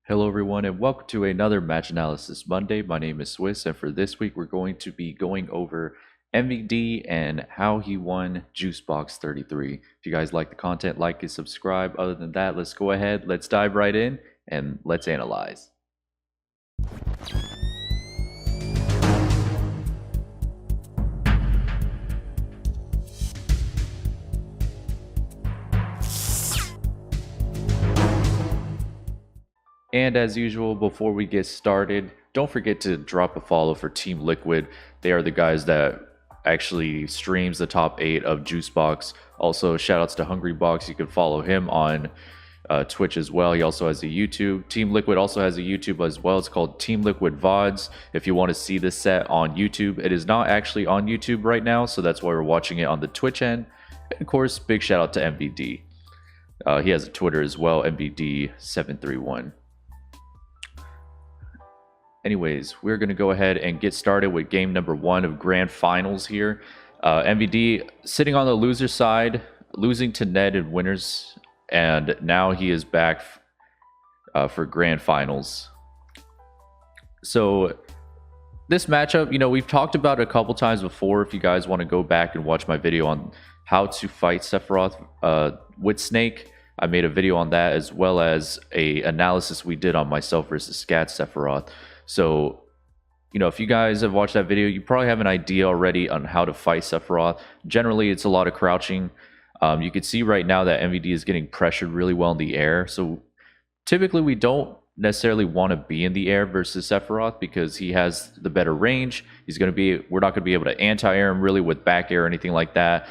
Hello everyone and welcome to another Match Analysis Monday. My name is Swiss and for this week we're going to be going over MVD and how he won Juicebox 33. If you guys like the content, like and subscribe. Other than that, let's go ahead, let's dive right in and let's analyze. And as usual, before we get started, don't forget to drop a follow for Team Liquid. They are the guys that actually streams the top 8 of Juicebox. Also, shoutouts to Hungrybox. You can follow him on Twitch as well. He also has a YouTube. Team Liquid also has a YouTube as well. It's called Team Liquid VODs. If you want to see this set on YouTube, it is not actually on YouTube right now, so that's why we're watching it on the Twitch end. And of course, big shout out to MVD. He has a Twitter as well, MVD731. Anyways, we're going to go ahead and get started with game number 1 of Grand Finals here. MVD sitting on the loser side, losing to Ned in winners, and now he is back for Grand Finals. So this matchup, we've talked about it a couple times before. If you guys want to go back and watch my video on how to fight Sephiroth with Snake, I made a video on that, as well as a analysis we did on myself versus Scat Sephiroth. So, if you guys have watched that video, you probably have an idea already on how to fight Sephiroth. Generally, it's a lot of crouching. You can see right now that MVD is getting pressured really well in the air. So, typically, we don't necessarily want to be in the air versus Sephiroth because he has the better range. We're not going to be able to anti-air him really with back air or anything like that,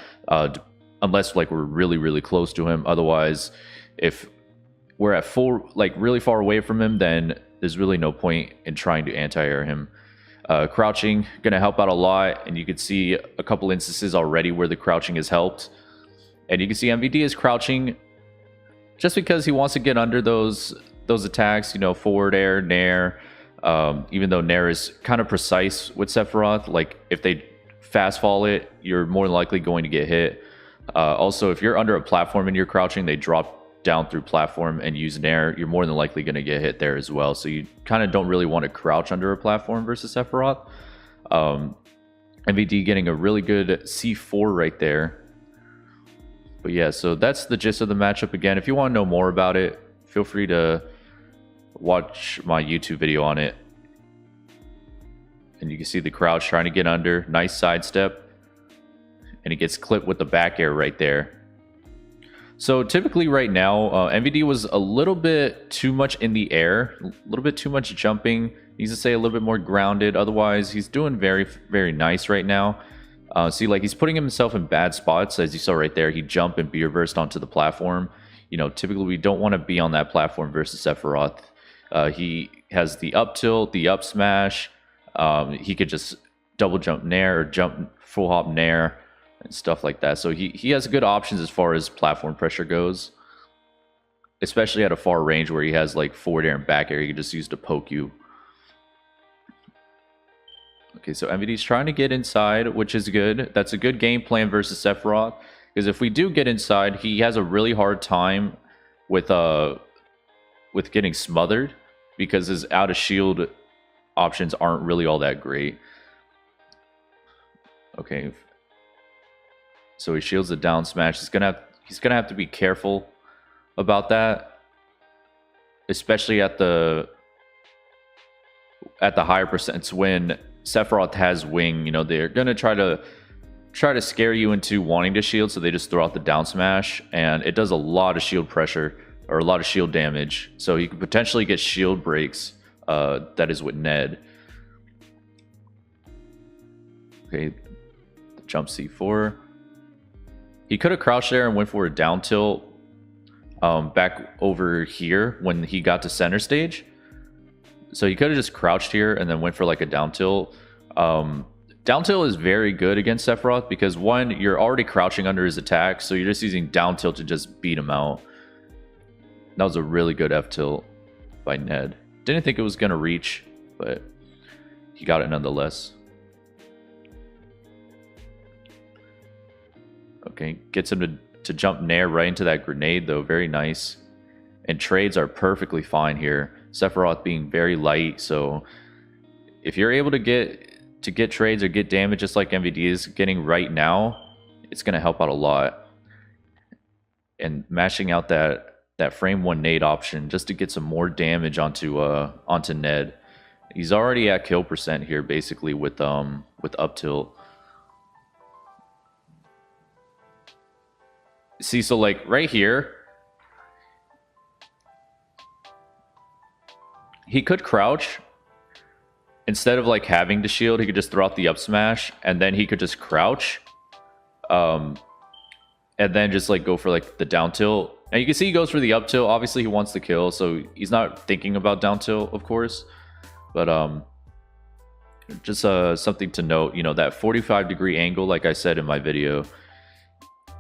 unless we're really, really close to him. Otherwise, if we're at full, really far away from him, then there's really no point in trying to anti-air him. Crouching going to help out a lot, and you can see a couple instances already where the crouching has helped. And you can see MVD is crouching just because he wants to get under those attacks, forward air, nair. Even though nair is kind of precise with Sephiroth, if they fast fall it, you're more likely going to get hit. Also, if you're under a platform and you're crouching, they drop down through platform and use nair, you're more than likely going to get hit there as well. So you kind of don't really want to crouch under a platform versus Sephiroth. MVD getting a really good C4 right there. But yeah, so that's the gist of the matchup. Again, if you want to know more about it, feel free to watch my YouTube video on it. And you can see the crouch trying to get under. Nice sidestep. And he gets clipped with the back air right there. So typically right now, MVD was a little bit too much in the air, a little bit too much jumping. Needs to stay a little bit more grounded. Otherwise, he's doing very, very nice right now. See, he's putting himself in bad spots. As you saw right there, he jumped and B-reversed onto the platform. Typically we don't want to be on that platform versus Sephiroth. He has the up tilt, the up smash. He could just double jump nair or jump full hop nair and stuff like that. So he has good options as far as platform pressure goes, especially at a far range where he has forward air and back air. He can just use to poke you. Okay, so MVD's trying to get inside, which is good. That's a good game plan versus Sephiroth, because if we do get inside, he has a really hard time with getting smothered because his out of shield options aren't really all that great. Okay. So he shields the down smash. He's gonna have to be careful about that, especially at the higher percents when Sephiroth has wing. They're gonna try to scare you into wanting to shield, so they just throw out the down smash, and it does a lot of shield pressure or a lot of shield damage. So you could potentially get shield breaks. That is with Ned. Okay, the jump C4. He could have crouched there and went for a down tilt back over here when he got to center stage. So he could have just crouched here and then went for a down tilt. Down tilt is very good against Sephiroth because, one, you're already crouching under his attack, so you're just using down tilt to just beat him out. That was a really good F tilt by Ned. Didn't think it was going to reach, but he got it nonetheless. Okay, gets him to jump nair right into that grenade, though. Very nice. And trades are perfectly fine here. Sephiroth being very light. So if you're able to get trades or get damage just like MVD is getting right now, it's going to help out a lot. And mashing out that frame 1 nade option just to get some more damage onto Ned. He's already at kill percent here basically with up tilt. See, so like right here, he could crouch. Instead of like having to shield, he could just throw out the up smash, and then he could just crouch. And then just like go for like the down tilt. And you can see he goes for the up tilt. Obviously he wants the kill, so he's not thinking about down tilt, of course. But just something to note, you know, that 45-degree angle, like I said in my video,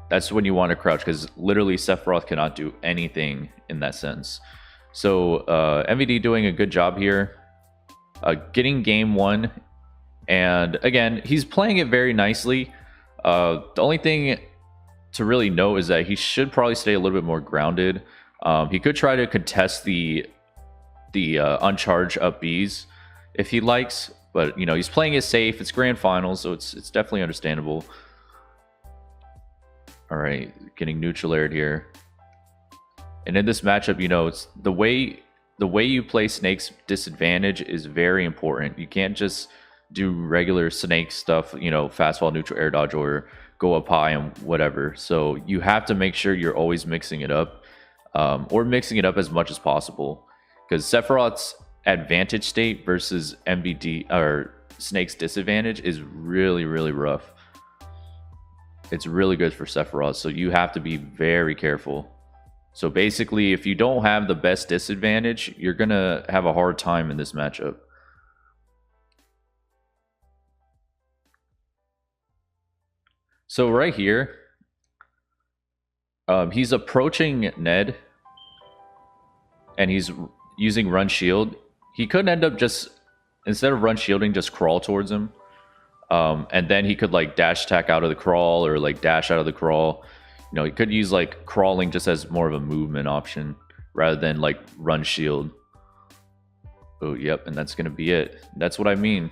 that's when you want to crouch, because literally Sephiroth cannot do anything in that sense. So MVD doing a good job here, getting game 1, and again, he's playing it very nicely. The only thing to really note is that he should probably stay a little bit more grounded. He could try to contest the uncharged up Bs if he likes, but you know, he's playing it safe. It's grand finals, so it's definitely understandable. All right, getting neutral aired here. And in this matchup, you know, it's the way you play Snake's disadvantage is very important. You can't just do regular Snake stuff, you know, fast fall, neutral air dodge, or go up high and whatever. So you have to make sure you're always mixing it up, or mixing it up as much as possible, because Sephiroth's advantage state versus MVD or Snake's disadvantage is really, really rough. It's really good for Sephiroth, so you have to be very careful. So basically, if you don't have the best disadvantage, you're gonna have a hard time in this matchup. So right here, he's approaching Ned, and he's using run shield. He could end up just, instead of run shielding, just crawl towards him. And then he could like dash attack out of the crawl, or like dash out of the crawl. You know, he could use like crawling just as more of a movement option rather than like run shield. Oh, yep, and that's gonna be it. That's what I mean.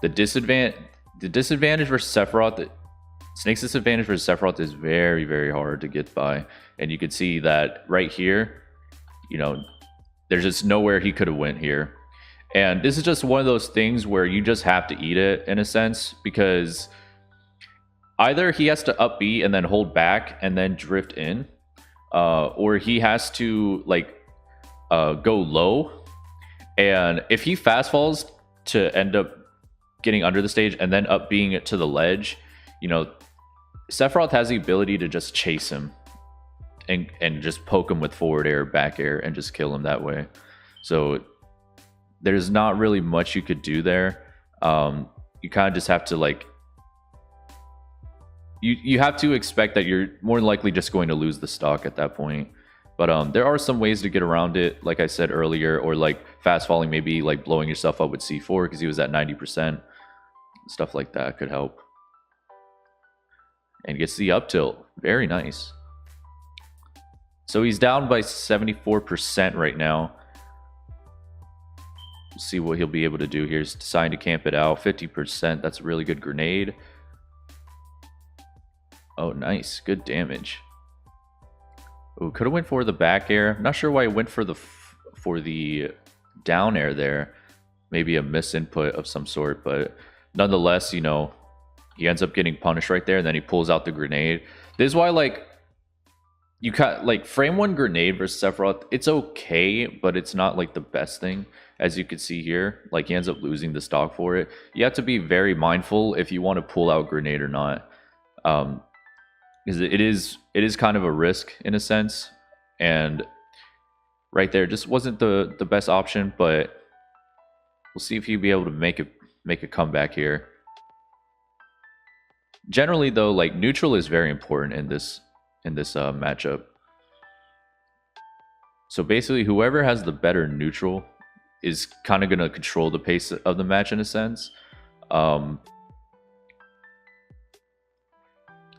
The disadvantage versus Sephiroth, Snake's disadvantage versus Sephiroth is very, very hard to get by. And you can see that right here, you know, there's just nowhere he could have went here. And this is just one of those things where you just have to eat it in a sense, because either he has to up B and then hold back and then drift in, or he has to like go low. And if he fast falls to end up getting under the stage and then up being it to the ledge, you know, Sephiroth has the ability to just chase him and just poke him with forward air, back air, and just kill him that way. So there's not really much you could do there. You kind of just have to like, you have to expect that you're more than likely just going to lose the stock at that point. But there are some ways to get around it, like I said earlier, or like fast falling, maybe like blowing yourself up with C4 because he was at 90%. Stuff like that could help. And gets the up tilt. Very nice. So he's down by 74% right now. We'll see what he'll be able to do here. He's deciding to camp it out. 50%. That's a really good grenade. Oh, nice. Good damage. Oh, could have went for the back air. Not sure why he went for the down air there. Maybe a misinput of some sort, but nonetheless, you know, he ends up getting punished right there, and then he pulls out the grenade. This is why, like, you cut like frame 1 grenade versus Sephiroth. It's okay, but it's not like the best thing, as you can see here. Like, he ends up losing the stock for it. You have to be very mindful if you want to pull out grenade or not, because it is kind of a risk in a sense. And right there just wasn't the best option, but we'll see if he'll be able to make a comeback here. Generally, though, like, neutral is very important in this matchup. So basically, whoever has the better neutral is kind of going to control the pace of the match in a sense. Let's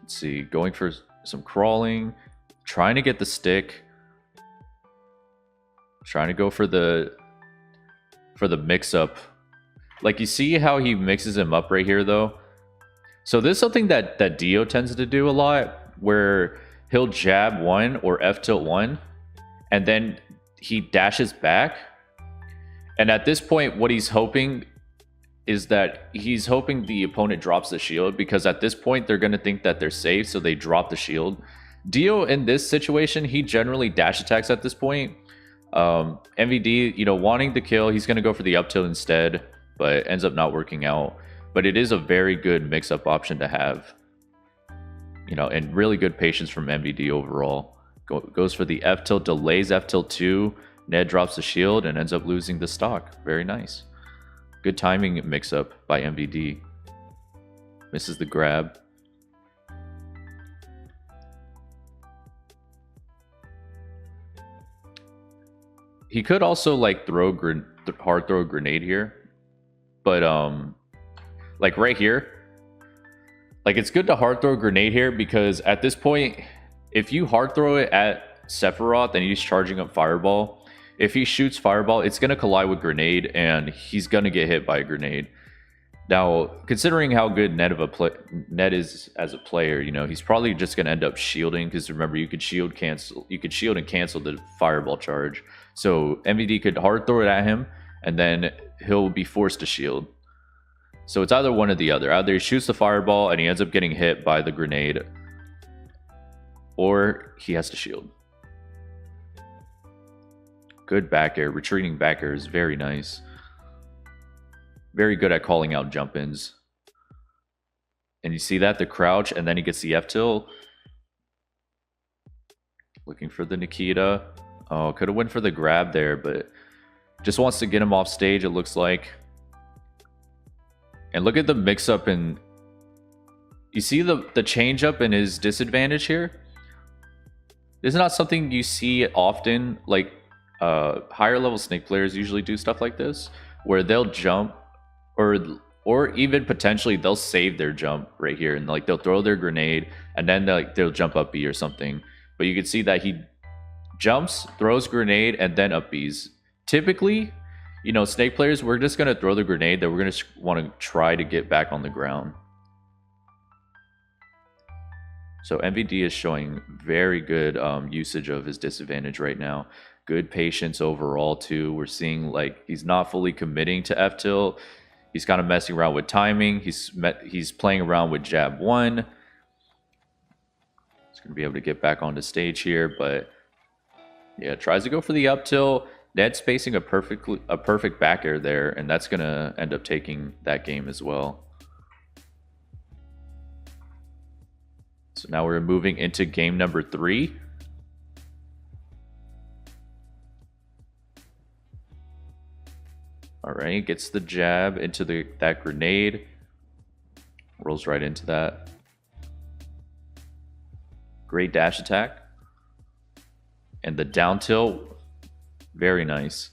see, going for some crawling, trying to get the stick, trying to go for the for the mix-up. Like, you see how he mixes him up right here, though? So this is something that Dio tends to do a lot, where he'll jab 1 or F tilt 1, and then he dashes back. And at this point, what he's hoping is that he's hoping the opponent drops the shield, because at this point, they're going to think that they're safe, so they drop the shield. Dio, in this situation, he generally dash attacks at this point. MVD, you know, wanting the kill, he's going to go for the up tilt instead, but it ends up not working out. But it is a very good mix-up option to have. You know, and really good patience from MVD overall. Goes for the F tilt, delays F tilt 2, Ned drops the shield, and ends up losing the stock. Very nice. Good timing mix-up by MVD. Misses the grab. He could also like hard throw a grenade here, but like right here, like it's good to hard throw a grenade here, because at this point, if you hard throw it at Sephiroth and he's charging up Fireball, if he shoots Fireball, it's gonna collide with grenade and he's gonna get hit by a grenade. Now, considering how good Ned is as a player, you know, he's probably just gonna end up shielding, because remember, you could shield and cancel the Fireball charge. So MVD could hard throw it at him, and then he'll be forced to shield. So it's either one or the other. Either he shoots the Fireball and he ends up getting hit by the grenade, or he has to shield. Good back air. Retreating back air is very nice. Very good at calling out jump-ins. And you see that, the crouch, and then he gets the F-tilt. Looking for the Nikita. Oh, could have went for the grab there, but just wants to get him off stage, it looks like. And look at the mix-up, and you see the change-up in his disadvantage here? This is not something you see often. Like, higher level Snake players usually do stuff like this, where they'll jump, or even potentially they'll save their jump right here, and like they'll throw their grenade, and then they'll jump up B or something. But you can see that he jumps, throws grenade, and then up Bs. Typically, you know, Snake players, we're just going to throw the grenade, that we're going to want to try to get back on the ground. So MVD is showing very good usage of his disadvantage right now. Good patience overall too. We're seeing like he's not fully committing to F tilt. He's kind of messing around with timing. He's playing around with jab 1. He's going to be able to get back onto stage here, but yeah, tries to go for the up tilt. Ned spacing a perfect back air there, and that's going to end up taking that game as well. So now we're moving into game number 3. All right, gets the jab into that grenade. Rolls right into that. Great dash attack. And the down tilt, very nice.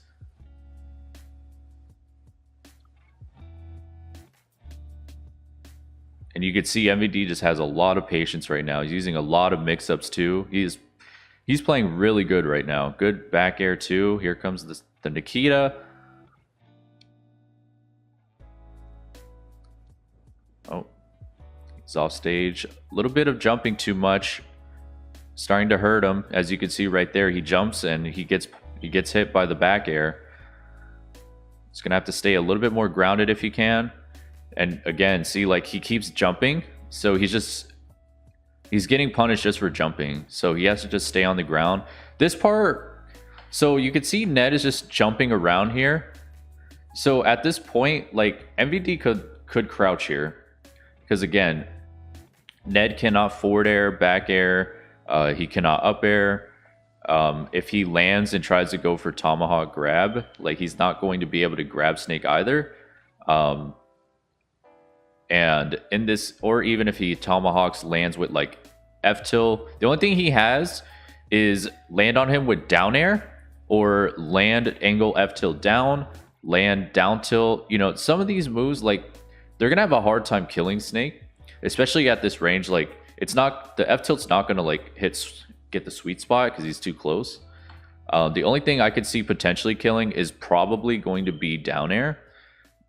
And you can see MVD just has a lot of patience right now. He's using a lot of mix-ups too. He's playing really good right now. Good back air too. Here comes the Nikita. Oh, he's off stage. A little bit of jumping too much. Starting to hurt him. As you can see right there, he jumps and he gets hit by the back air. He's going to have to stay a little bit more grounded if he can. And again, see, like, he keeps jumping. So he's getting punished just for jumping. So he has to just stay on the ground. This part, so you can see Ned is just jumping around here. So at this point, like, MVD could crouch here. Because again, Ned cannot forward air, back air. He cannot up air. If he lands and tries to go for tomahawk grab, like, he's not going to be able to grab Snake either. And in this, or even if he tomahawks, lands with like F tilt, the only thing he has is land on him with down air, or land angle F tilt down, land down tilt. You know, some of these moves, like, they're gonna have a hard time killing Snake, especially at this range. Like, it's not, the F tilt's not gonna like get the sweet spot because he's too close. The only thing I could see potentially killing is probably going to be down air.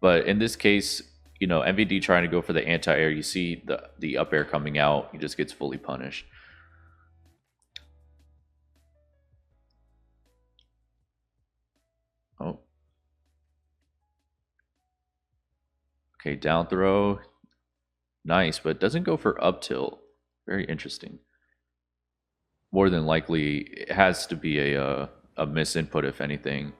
But in this case, you know, MVD trying to go for the anti-air, you see the up air coming out, he just gets fully punished. Oh. Okay, down throw. Nice, but doesn't go for up tilt. Very interesting. More than likely, it has to be a misinput, if anything.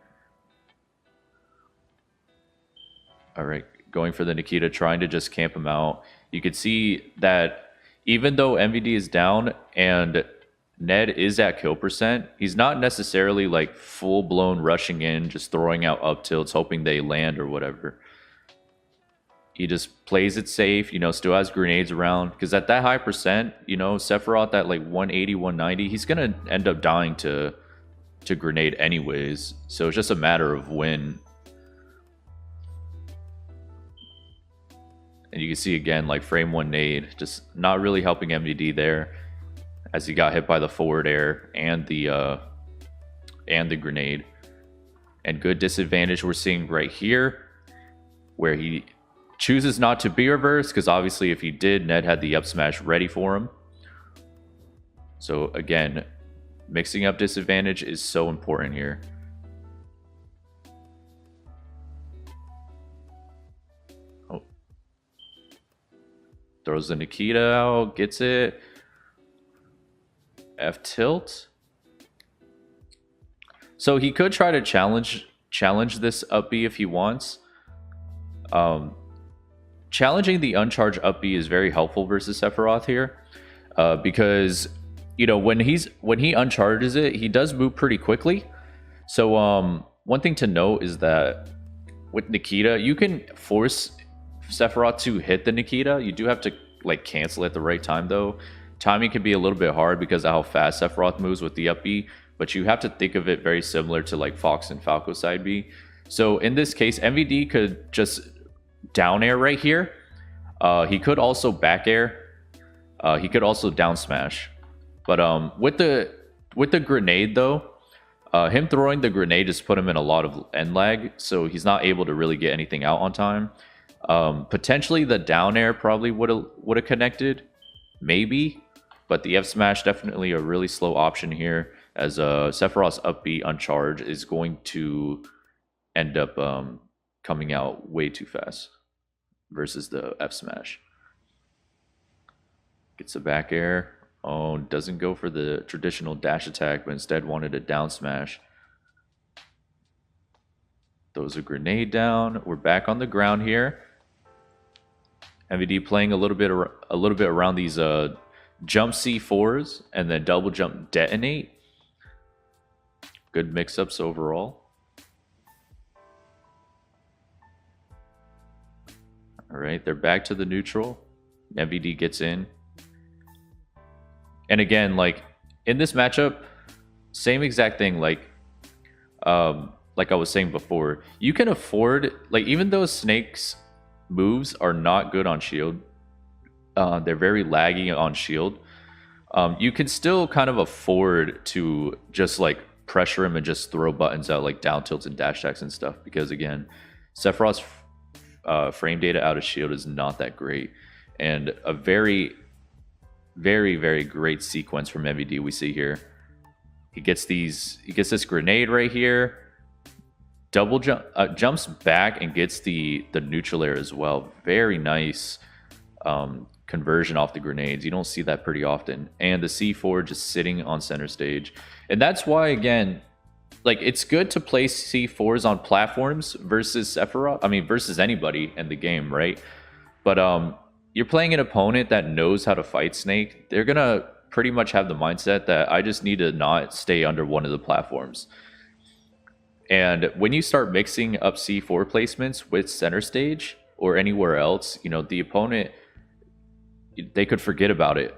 All right, going for the Nikita, trying to just camp him out. You could see that even though MVD is down and Ned is at kill percent, he's not necessarily like full-blown rushing in, just throwing out up tilts, hoping they land or whatever. He just plays it safe, you know, still has grenades around. Because at that high percent, you know, Sephiroth at like 180, 190, he's going to end up dying to grenade anyways. So it's just a matter of when. And you can see again, like frame one nade, just not really helping MVD there, as he got hit by the forward air and the grenade. And good disadvantage we're seeing right here, where he chooses not to be reversed, because obviously if he did, Ned had the up smash ready for him. So again, mixing up disadvantage is so important here. Throws the Nikita out, gets it. F tilt. So he could try to challenge this up B if he wants. Challenging the uncharged up B is very helpful versus Sephiroth here, because you know when he uncharges it, he does move pretty quickly. So one thing to note is that with Nikita, you can force Sephiroth to hit the Nikita. You do have to like cancel at the right time though. Timing can be a little bit hard because of how fast Sephiroth moves with the up B, but you have to think of it very similar to like Fox and Falco side B. So in this case, MVD could just down air right here. He could also back air. He could also down smash. But with the grenade though, him throwing the grenade just put him in a lot of end lag, so he's not able to really get anything out on time. Potentially the down air probably would have connected, maybe, but the F smash definitely a really slow option here, as Sephiroth's up B uncharged is going to end up coming out way too fast versus the F smash. Gets a back air. Oh, doesn't go for the traditional dash attack, but instead wanted a down smash. Throws a grenade down. We're back on the ground here. MVD playing a little bit around these jump C4s and then double jump detonate. Good mix-ups overall. All right, they're back to the neutral. MVD gets in. And again, like in this matchup, same exact thing. Like I was saying before, you can afford, like, even though Snake's moves are not good on shield, they're very laggy on shield. You can still kind of afford to just like pressure him and just throw buttons out like down tilts and dash attacks and stuff, because again, Sephiroth's frame data out of shield is not that great, and a very, very, very great sequence from MVD we see here. He gets this grenade right here, double jump, jumps back and gets the neutral air as well. Very nice conversion off the grenades. You don't see that pretty often. And the C4 just sitting on center stage. And that's why, again, like, it's good to place C4s on platforms versus Sephiroth. I mean, versus anybody in the game, right? But you're playing an opponent that knows how to fight Snake. They're gonna pretty much have the mindset that I just need to not stay under one of the platforms. And when you start mixing up C4 placements with center stage or anywhere else, you know, the opponent, they could forget about it.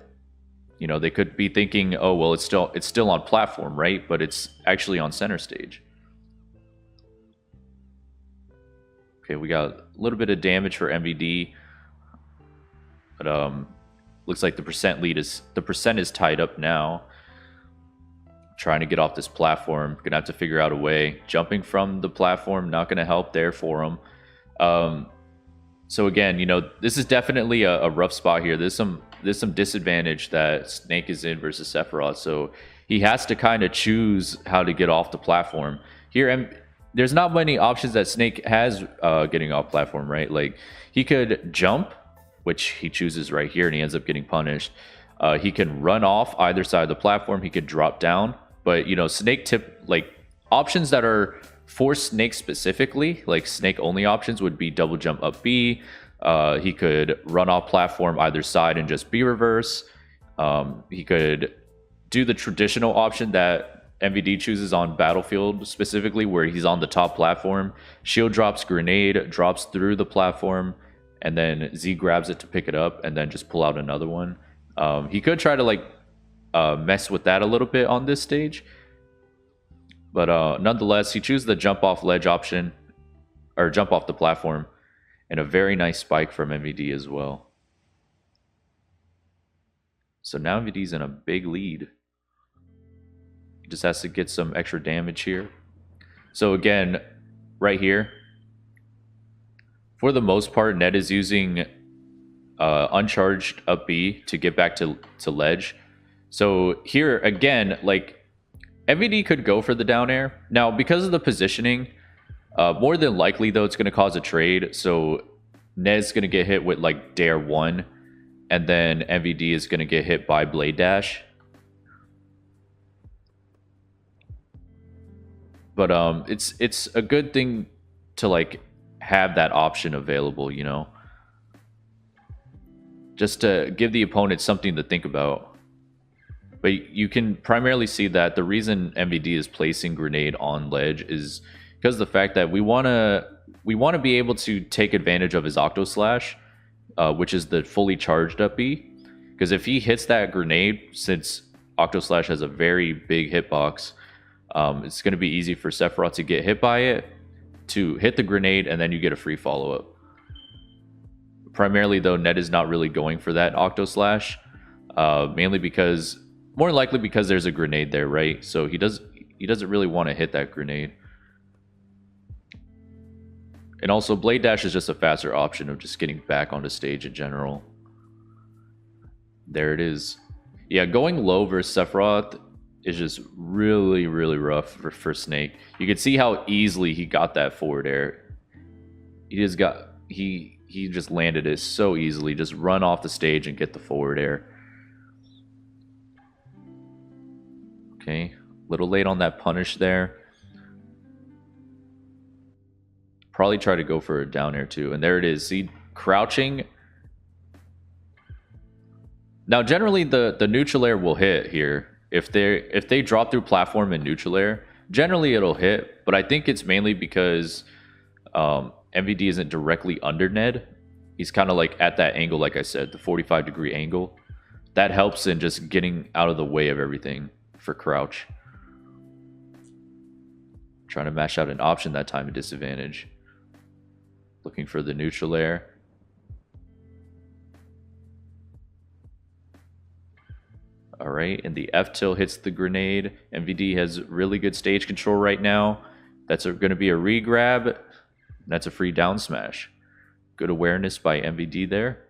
You know, they could be thinking, oh, well, it's still on platform, right? But it's actually on center stage. Okay, we got a little bit of damage for MVD. But looks like the percent is tied up now. trying to get off this platform. Gonna have to figure out a way. Jumping from the platform, not gonna help there for him. So again, you know, this is definitely a rough spot here. There's some disadvantage that Snake is in versus Sephiroth. So he has to kind of choose how to get off the platform. Here, and there's not many options that Snake has getting off platform, right? Like, he could jump, which he chooses right here, and he ends up getting punished. He can run off either side of the platform. He could drop down. But, you know, Snake like, options that are for Snake specifically, like Snake only options, would be double jump up B. He could run off platform either side and just B reverse. He could do the traditional option that MVD chooses on Battlefield specifically, where he's on the top platform, shield drops grenade, drops through the platform, and then Z grabs it to pick it up and then just pull out another one. He could try to like mess with that a little bit on this stage, but nonetheless, he chooses the jump off ledge option, or jump off the platform, and a very nice spike from MVD as well. So now MVD's in a big lead. He just has to get some extra damage here. So again, right here, for the most part, Ned is using uncharged up B to get back to ledge. So here, again, like, MVD could go for the down air. Now, because of the positioning, more than likely, though, it's going to cause a trade. So Ned's going to get hit with, like, Dare 1, and then MVD is going to get hit by Blade Dash. But it's a good thing to, like, have that option available, you know? Just to give the opponent something to think about. But you can primarily see that the reason MVD is placing grenade on ledge is because of the fact that we want to be able to take advantage of his Octo Slash, which is the fully charged up B. Because if he hits that grenade, since Octo Slash has a very big hitbox, it's going to be easy for Sephiroth to get hit by it, to hit the grenade, and then you get a free follow-up. Primarily, though, Ned is not really going for that Octo Slash, mainly because, more likely because there's a grenade there, right? So he doesn't really want to hit that grenade. And also, Blade Dash is just a faster option of just getting back onto stage in general. There it is. Yeah, going low versus Sephiroth is just really, really rough for Snake. You can see how easily he got that forward air. He just landed it so easily. Just run off the stage and get the forward air. Okay, a little late on that punish there. Probably try to go for a down air too. And there it is. See, crouching. Now, generally, the neutral air will hit here. If they drop through platform and neutral air, generally it'll hit. But I think it's mainly because MVD isn't directly under Ned. He's kind of like at that angle, like I said, the 45-degree angle. That helps in just getting out of the way of everything for crouch. Trying to mash out an option that time at disadvantage. Looking for the neutral air. All right, and the F tilt hits the grenade. MVD has really good stage control right now. That's going to be a re-grab. That's a free down smash. Good awareness by MVD there.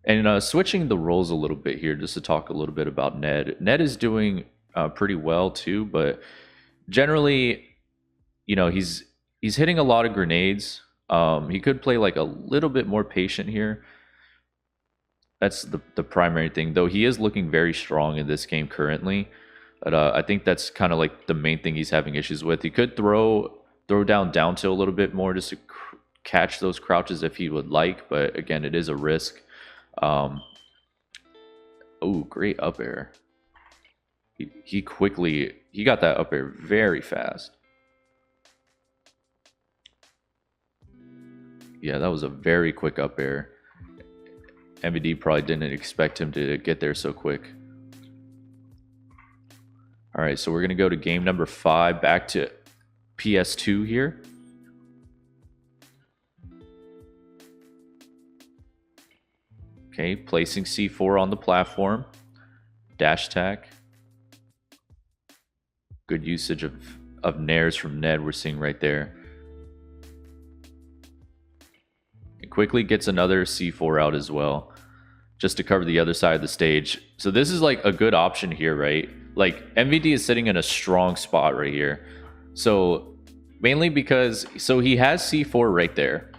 And switching the roles a little bit here, just to talk a little bit about Ned. Ned is doing pretty well too, but generally, you know, he's hitting a lot of grenades. He could play like a little bit more patient here. That's the primary thing, though he is looking very strong in this game currently. But I think that's kind of like the main thing he's having issues with. He could throw down tilt a little bit more just to catch those crouches if he would like, but again, it is a risk. Oh, great up air. He got that up air very fast. Yeah, that was a very quick up air. MVD probably didn't expect him to get there so quick. All right, so we're going to go to game number 5, back to PS2 here. Okay, placing C4 on the platform. dash attack. Good usage of nairs from Ned we're seeing right there. It quickly gets another C4 out as well, just to cover the other side of the stage. So this is like a good option here, right? Like MVD is sitting in a strong spot right here. So mainly because, so he has C4 right there.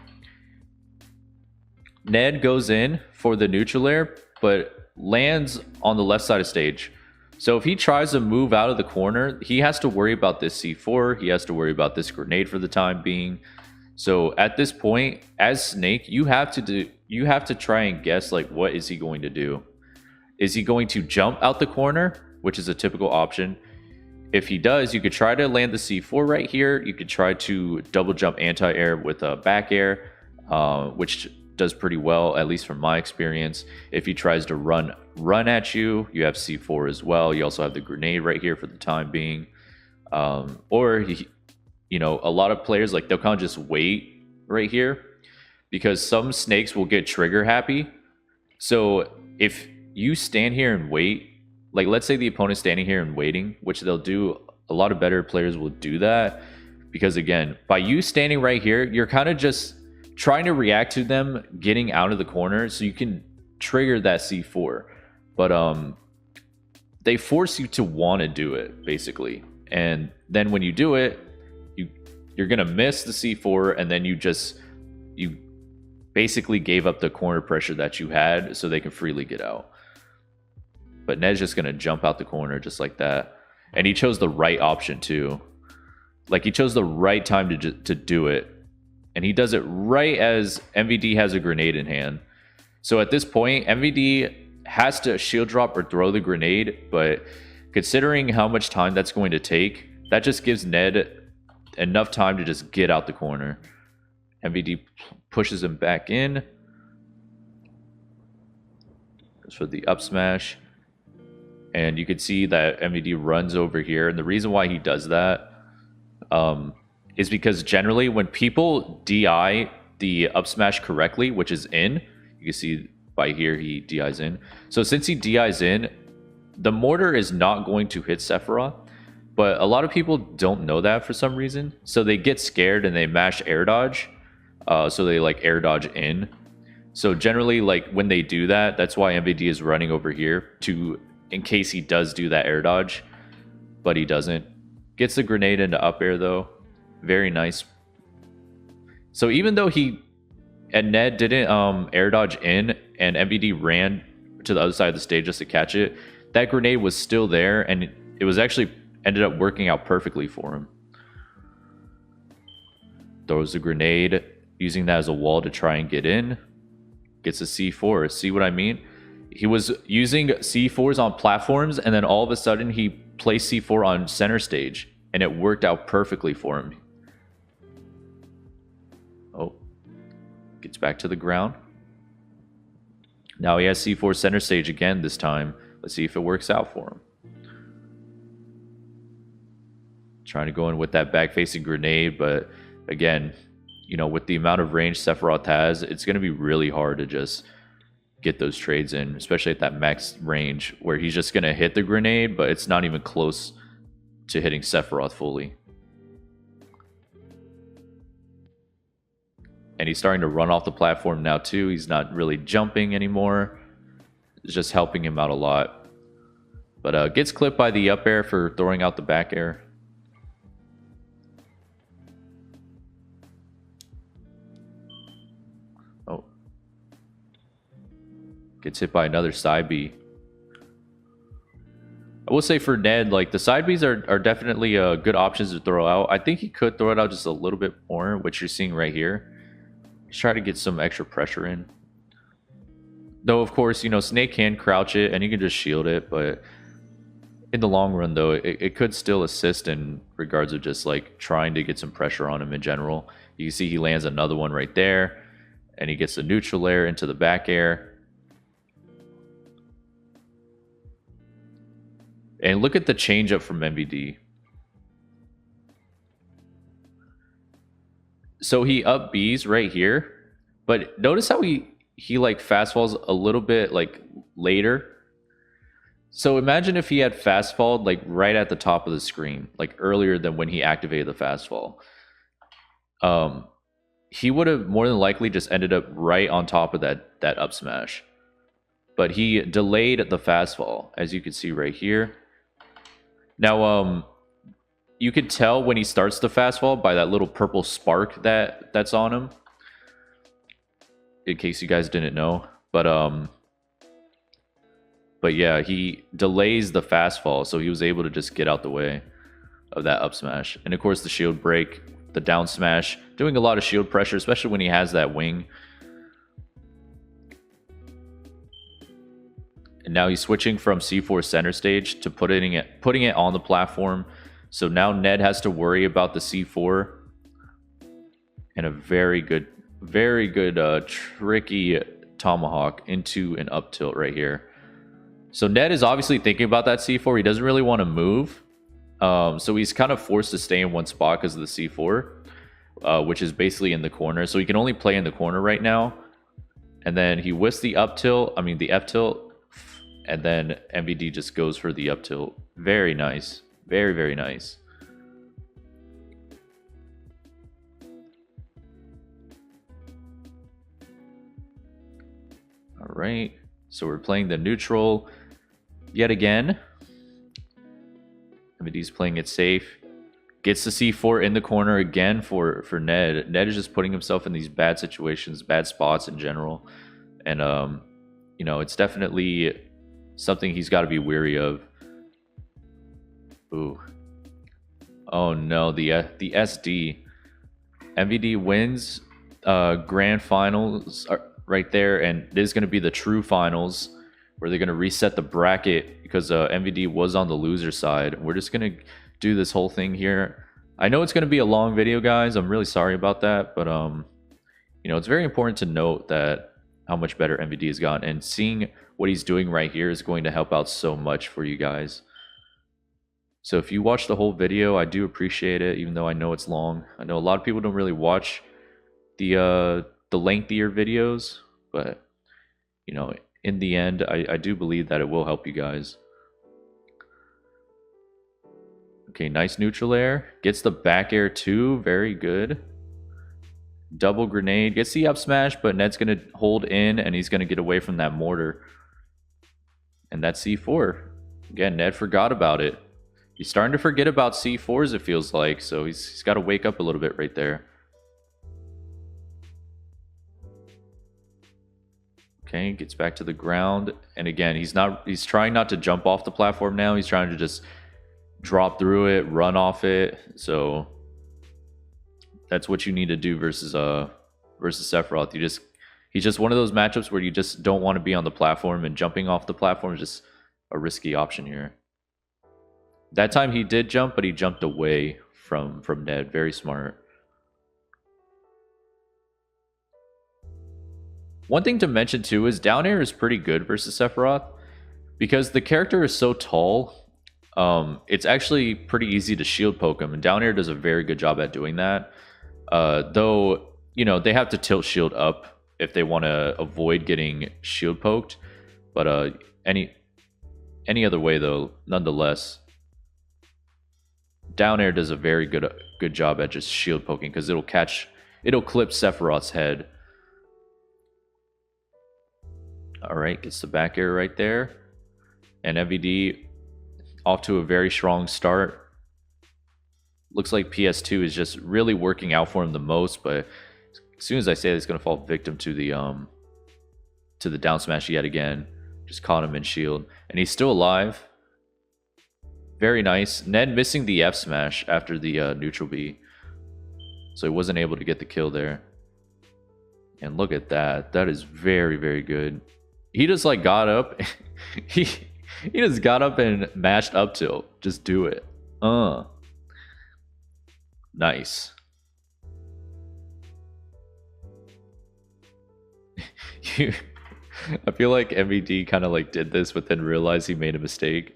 Ned goes in for the neutral air, but lands on the left side of stage. So if he tries to move out of the corner, he has to worry about this C4. He has to worry about this grenade for the time being. So at this point, as Snake, you have to try and guess, like, what is he going to do? Is he going to jump out the corner, which is a typical option? If he does, you could try to land the C4 right here. You could try to double jump anti-air with a back air, which does pretty well, at least from my experience. If he tries to run at you, you have C4 as well. You also have the grenade right here for the time being. Or you know, a lot of players, like, they'll kind of just wait right here because some snakes will get trigger happy. So if you stand here and wait, like, let's say the opponent's standing here and waiting, which they'll do, a lot of better players will do that, because again, by you standing right here, you're kind of just trying to react to them getting out of the corner so you can trigger that C4. But they force you to want to do it, basically. And then when you do it, you're gonna miss the C4, and then you basically gave up the corner pressure that you had so they can freely get out. But Ned's just gonna jump out the corner just like that. And he chose the right option too. Like, he chose the right time to do it. And he does it right as MVD has a grenade in hand. So at this point, MVD has to shield drop or throw the grenade, but considering how much time that's going to take, that just gives Ned enough time to just get out the corner. MVD pushes him back in. Goes for the up smash. And you can see that MVD runs over here. And the reason why he does that is because generally when people DI the up smash correctly, which is in, you can see by here he DIs in. So since he DIs in, the mortar is not going to hit Sephiroth. But a lot of people don't know that for some reason. So they get scared and they mash air dodge. So they like air dodge in. So generally, like, when they do that, that's why MVD is running over here in case he does do that air dodge. But he doesn't. Gets the grenade into up air though. Very nice. So even though Ned didn't air dodge in and MVD ran to the other side of the stage just to catch it, that grenade was still there, and it was actually ended up working out perfectly for him. Throws the grenade, using that as a wall to try and get in. Gets a C4. See what I mean? He was using C4s on platforms, and then all of a sudden he placed C4 on center stage, and it worked out perfectly for him. Oh. Gets back to the ground. Now he has C4 center stage again this time. Let's see if it works out for him. Trying to go in with that back-facing grenade, but again, you know, with the amount of range Sephiroth has, it's going to be really hard to just get those trades in, especially at that max range where he's just going to hit the grenade, but it's not even close to hitting Sephiroth fully. And he's starting to run off the platform now too. He's not really jumping anymore. It's just helping him out a lot. But gets clipped by the up air for throwing out the back air. Oh. Gets hit by another side B. I will say for Ned, like, the side Bs are definitely good options to throw out. I think he could throw it out just a little bit more, which you're seeing right here. He's trying to get some extra pressure in. Though, of course, you know, Snake can crouch it and you can just shield it, but in the long run, though, it could still assist in regards of just, like, trying to get some pressure on him in general. You can see he lands another one right there, and he gets the neutral air into the back air. And look at the change up from MVD. So he up Bs right here, but notice how he like fast falls a little bit like later. So imagine if he had fast fall like right at the top of the screen, like earlier than when he activated the fast fall. He would have more than likely just ended up right on top of that up smash. But he delayed the fast fall, as you can see right here. Now, you could tell when he starts the fast fall by that little purple spark that's on him. In case you guys didn't know, but yeah, he delays the fast fall, so he was able to just get out the way of that up smash. And of course, the shield break, the down smash, doing a lot of shield pressure, especially when he has that wing. And now he's switching from C4 center stage to putting it on the platform. So now Ned has to worry about the C4. And a very good tricky tomahawk into an up tilt right here. So Ned is obviously thinking about that C4. He doesn't really want to move. So he's kind of forced to stay in one spot because of the C4, which is basically in the corner. So he can only play in the corner right now. And then he whiffs the up tilt, the F tilt. And then MVD just goes for the up tilt. Very nice. Very, very nice. All right. So we're playing the neutral yet again. MVD's playing it safe. Gets the C4 in the corner again for Ned. Ned is just putting himself in these bad situations, bad spots in general. And, it's definitely something he's got to be weary of. Ooh. Oh, no. The SD. MVD wins grand finals right there. And this is going to be the true finals where they're going to reset the bracket because MVD was on the loser side. We're just going to do this whole thing here. I know it's going to be a long video, guys. I'm really sorry about that. But, it's very important to note that how much better MVD has gotten. And seeing what he's doing right here is going to help out so much for you guys. So if you watch the whole video, I do appreciate it, even though I know it's long. I know a lot of people don't really watch the lengthier videos. But, in the end, I do believe that it will help you guys. Okay, nice neutral air. Gets the back air too. Very good. Double grenade. Gets the up smash, but Ned's going to hold in, and he's going to get away from that mortar. And that's C4. Again, Ned forgot about it. He's starting to forget about C4s, it feels like. So he's got to wake up a little bit right there. Okay, gets back to the ground. And again, he's trying not to jump off the platform now. He's trying to just drop through it, run off it. So that's what you need to do versus Sephiroth. He's just one of those matchups where you just don't want to be on the platform, and jumping off the platform is just a risky option here. That time he did jump, but he jumped away from Ned. Very smart. One thing to mention too is down air is pretty good versus Sephiroth because the character is so tall. It's actually pretty easy to shield poke him, and down air does a very good job at doing that. Though, they have to tilt shield up if they want to avoid getting shield poked. But any other way, though, nonetheless, down air does a very good job at just shield poking because it'll clip Sephiroth's head. All right, gets the back air right there. And MVD off to a very strong start. Looks like PS2 is just really working out for him the most, but as soon as I say that, he's going to fall victim to the down smash yet again. Just caught him in shield. And he's still alive. Very nice. Ned missing the F smash after the neutral B. So he wasn't able to get the kill there. And look at that. That is very, very good. He just like got up. he just got up and mashed up tilt. Just do it. Nice. I feel like MVD kind of like did this, but then realized he made a mistake.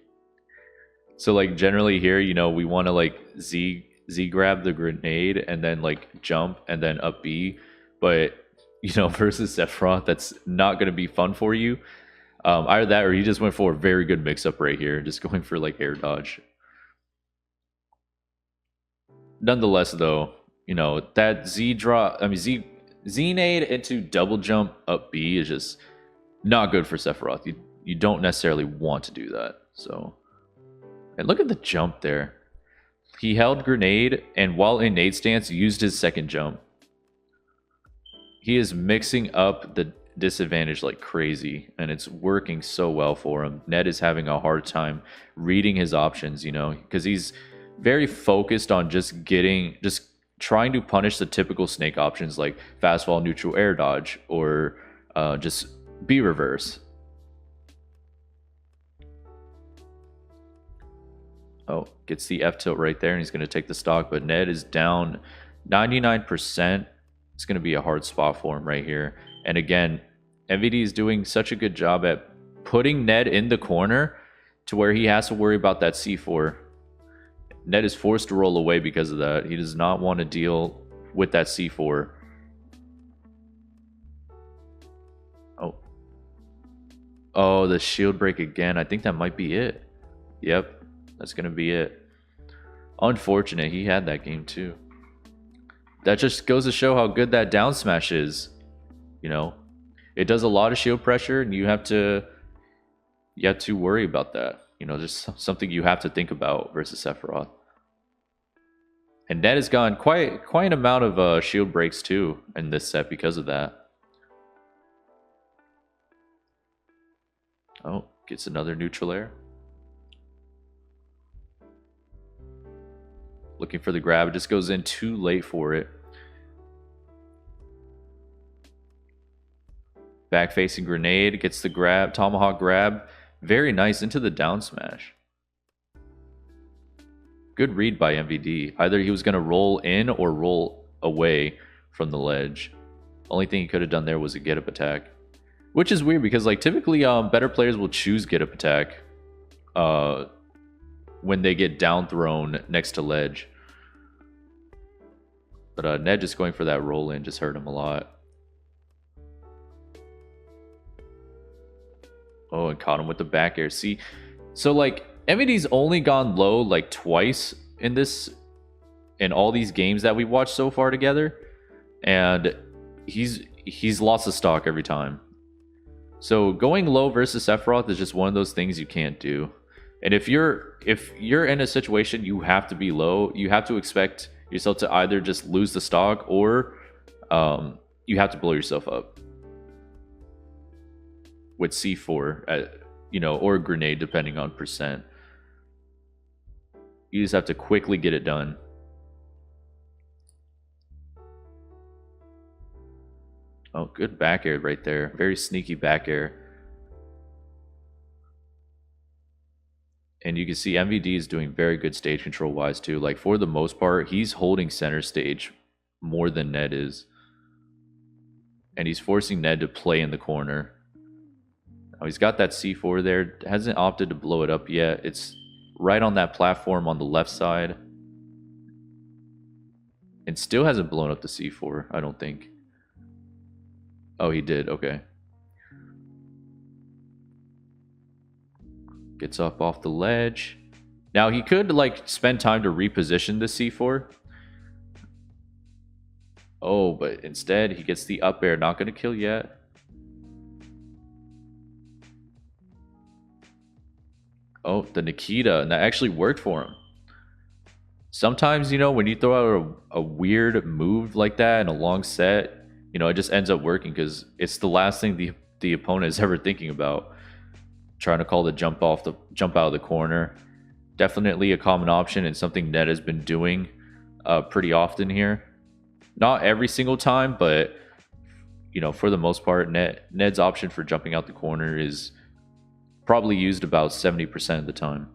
So like generally here, we want to like Z grab the grenade and then like jump and then up B. But versus Sephiroth, that's not going to be fun for you. Either that or he just went for a very good mix-up right here, just going for like air dodge. Nonetheless, though, you know, that Z drop, I mean, Z nade into double jump up B is just not good for Sephiroth. You don't necessarily want to do that. So, and look at the jump there. He held grenade, and while in nade stance, used his second jump. He is mixing up the disadvantage like crazy, and it's working so well for him. Ned is having a hard time reading his options, you know, because he's very focused on just trying to punish the typical Snake options like fast fall, neutral air dodge, or just B reverse. Oh, gets the F tilt right there, and he's going to take the stock, but Ned is down 99%. It's going to be a hard spot for him right here. And again, MVD is doing such a good job at putting Ned in the corner to where he has to worry about that C4. Ned is forced to roll away because of that. He does not want to deal with that C4. Oh. Oh, the shield break again. I think that might be it. Yep, that's going to be it. Unfortunate. He had that game too. That just goes to show how good that down smash is. You know, it does a lot of shield pressure, and you have to worry about that. You know, just something you have to think about versus Sephiroth. And Ned has gotten quite an amount of shield breaks too in this set because of that. Oh, gets another neutral air. Looking for the grab, it just goes in too late for it. Back facing grenade, gets the grab, tomahawk grab. Very nice into the down smash. Good read by MVD. Either he was going to roll in or roll away from the ledge. Only thing he could have done there was a get up attack. Which is weird because like typically better players will choose get up attack when they get down thrown next to ledge. But Ned just going for that roll in just hurt him a lot. Oh, and caught him with the back air. See, so like MVD's only gone low like twice in all these games that we've watched so far together, and he's lost the stock every time. So going low versus Sephiroth is just one of those things you can't do. And if you're in a situation you have to be low, you have to expect yourself to either just lose the stock or you have to blow yourself up with C4, you know, or a grenade depending on percent. You just have to quickly get it done. Oh, good back air right there. Very sneaky back air. And you can see MVD is doing very good stage control wise too. Like for the most part, he's holding center stage more than Ned is. And he's forcing Ned to play in the corner. Oh, he's got that C4 there. Hasn't opted to blow it up yet. It's right on that platform on the left side. And still hasn't blown up the C4, I don't think. Oh, he did. Okay. Gets up off the ledge. Now, he could, like, spend time to reposition the C4. Oh, but instead, he gets the up air. Not going to kill yet. Oh, the Nikita. And that actually worked for him. Sometimes, you know, when you throw out a weird move like that in a long set, you know, it just ends up working because it's the last thing the opponent is ever thinking about. Trying to call the jump out of the corner. Definitely a common option and something Ned has been doing pretty often here. Not every single time, but you know, for the most part, Ned's option for jumping out the corner is probably used about 70% of the time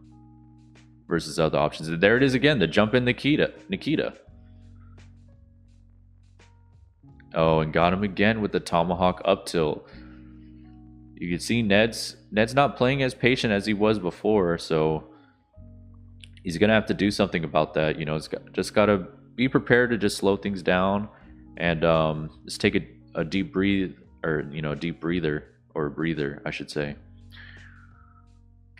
versus other options. And there it is again, the jump in Nikita. Oh, and got him again with the tomahawk up tilt. You can see Ned's not playing as patient as he was before, so he's gonna have to do something about that. You know, just gotta be prepared to just slow things down and just take a deep breathe, or you know, a deep breather, or a breather, I should say.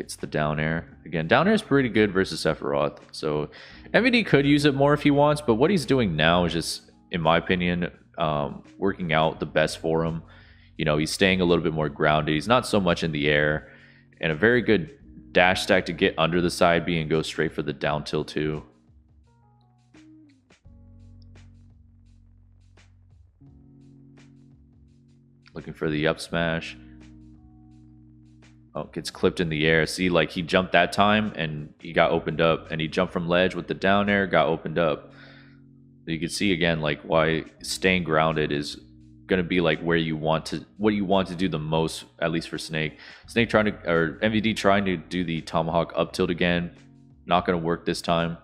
Gets the down air. Again, down air is pretty good versus Sephiroth. So MVD could use it more if he wants, but what he's doing now is just, in my opinion, working out the best for him. You know, he's staying a little bit more grounded. He's not so much in the air. And a very good dash stack to get under the side B and go straight for the down tilt too. Looking for the up smash. Oh, gets clipped in the air. See, like he jumped that time and he got opened up, and he jumped from ledge with the down air, got opened up. You can see again like why staying grounded is going to be like where you want to, what you want to do the most, at least for Snake. Snake trying to, or MVD trying to do the tomahawk up tilt again. Not going to work this time.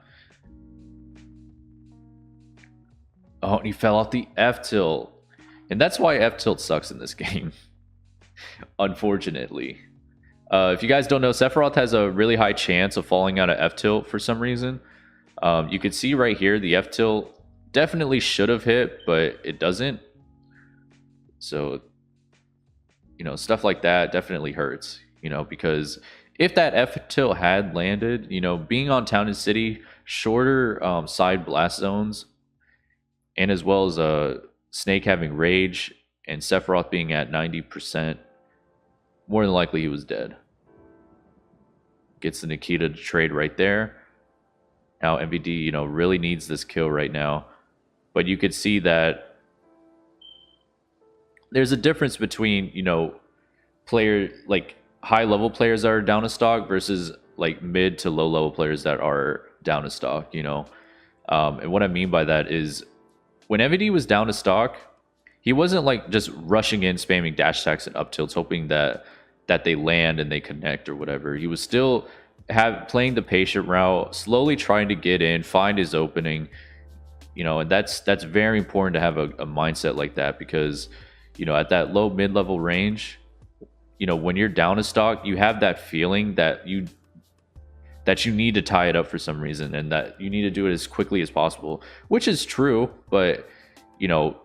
Oh, and he fell off the F tilt. And that's why F tilt sucks in this game. Unfortunately. If you guys don't know, Sephiroth has a really high chance of falling out of F tilt for some reason. You can see right here the F tilt definitely should have hit, but it doesn't. So, you know, stuff like that definitely hurts, you know, because if that F tilt had landed, you know, being on Town and City, shorter side blast zones, and as well as Snake having rage and Sephiroth being at 90%, more than likely he was dead. Gets the Nikita to trade right there. Now MVD, you know, really needs this kill right now. But you could see that there's a difference between, you know, player, like high level players that are down to stock versus like mid to low level players that are down to stock, you know. And what I mean by that is when MVD was down to stock, he wasn't like just rushing in, spamming dash attacks and up tilts, hoping that they land and they connect or whatever. He was still playing the patient route, slowly trying to get in, find his opening, you know, and that's very important to have a mindset like that, because, you know, at that low mid-level range, you know, when you're down to stock, you have that feeling that you need to tie it up for some reason, and that you need to do it as quickly as possible, which is true. But, you know,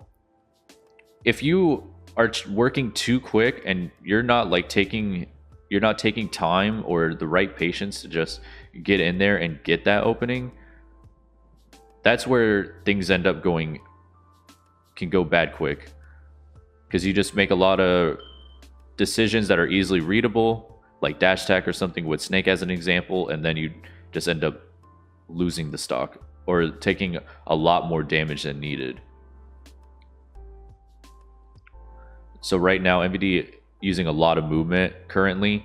if you are working too quick and you're not taking time or the right patience to just get in there and get that opening, that's where things end up can go bad quick, because you just make a lot of decisions that are easily readable, like dash attack or something with Snake as an example, and then you just end up losing the stock or taking a lot more damage than needed. So right now, MVD using a lot of movement currently.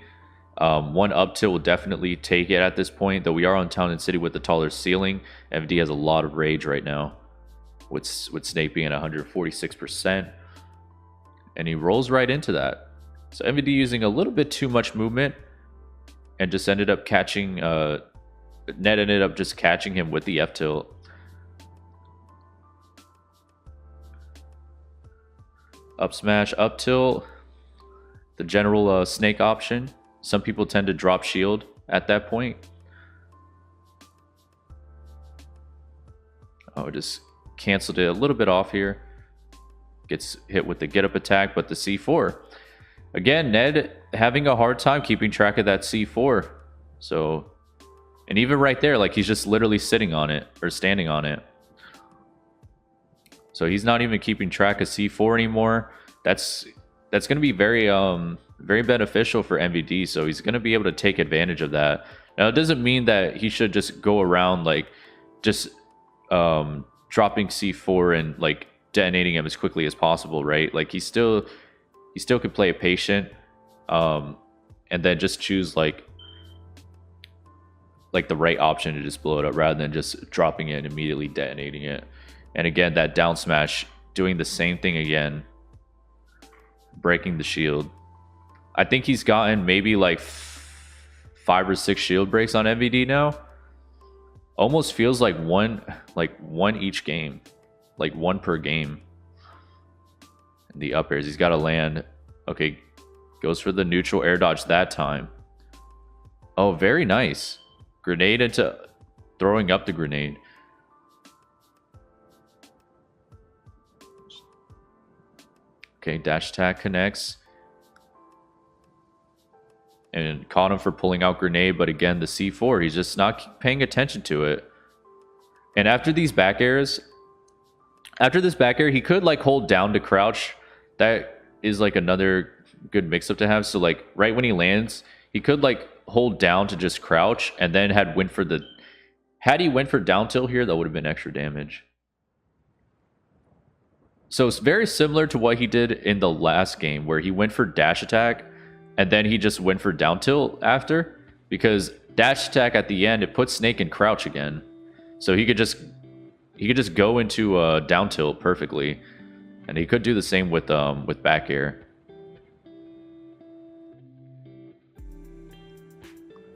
One up tilt will definitely take it at this point, though we are on Town and City with the taller ceiling. MVD has a lot of rage right now, with Snake being at 146%. And he rolls right into that. So MVD using a little bit too much movement and just ended up catching, Ned ended up just catching him with the F tilt. Up smash, up tilt, the general Snake option. Some people tend to drop shield at that point. Oh, just canceled it a little bit off here. Gets hit with the get up attack, but the C4. Again, Ned having a hard time keeping track of that C4. So, and even right there, like he's just literally sitting on it or standing on it. So he's not even keeping track of C4 anymore. That's going to be very very beneficial for MVD. So he's going to be able to take advantage of that. Now it doesn't mean that he should just go around like just dropping C4 and like detonating him as quickly as possible, right? Like he still could play it patient, and then just choose like the right option to just blow it up rather than just dropping it and immediately detonating it. And again, that down smash, doing the same thing again, breaking the shield. I think he's gotten maybe like 5 or 6 shield breaks on MVD now. Almost feels like one each game, like 1 per game. And the up airs, he's got to land. Okay, goes for the neutral air dodge that time. Oh, very nice. Grenade into throwing up the grenade. Okay, dash attack connects. and caught him for pulling out grenade. But again, the C4, he's just not paying attention to it. And after these back airs, after this back air, he could like hold down to crouch. That is like another good mix-up to have. So like right when he lands, he could like hold down to just crouch, and then had he went for down tilt here, that would have been extra damage. So it's very similar to what he did in the last game, where he went for dash attack and then he just went for down tilt after, because dash attack at the end, it puts Snake in crouch again. So he could just go into down tilt perfectly, and he could do the same with back air.